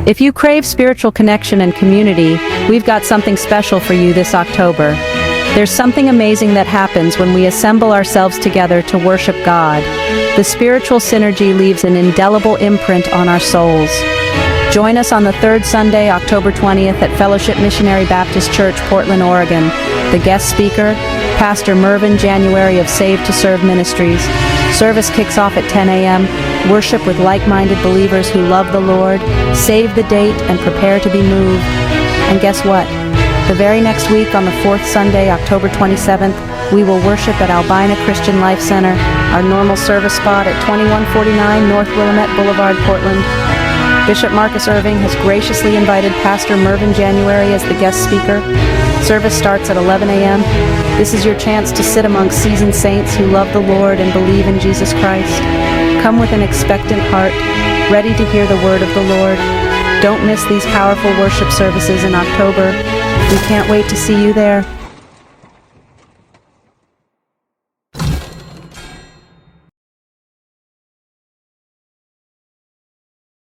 If you crave spiritual connection and community, we've got something special for you this October. There's something amazing that happens when we assemble ourselves together to worship God. The spiritual synergy leaves an indelible imprint on our souls. Join us on the third Sunday, October 20th at Fellowship Missionary Baptist Church, Portland, Oregon. The guest speaker, Pastor Mervin January of Saved to Serve Ministries. Service kicks off at 10 a.m. Worship with like-minded believers who love the Lord. Save the date and prepare to be moved. And guess what? The very next week, on the fourth Sunday, October 27th, we will worship at Albina Christian Life Center, our normal service spot at 2149 North Willamette Boulevard, Portland. Bishop Marcus Irving has graciously invited Pastor Mervin January as the guest speaker. Service starts at 11 a.m. This is your chance to sit among seasoned saints who love the Lord and believe in Jesus Christ. Come with an expectant heart, ready to hear the word of the Lord. Don't miss these powerful worship services in October. We can't wait to see you there.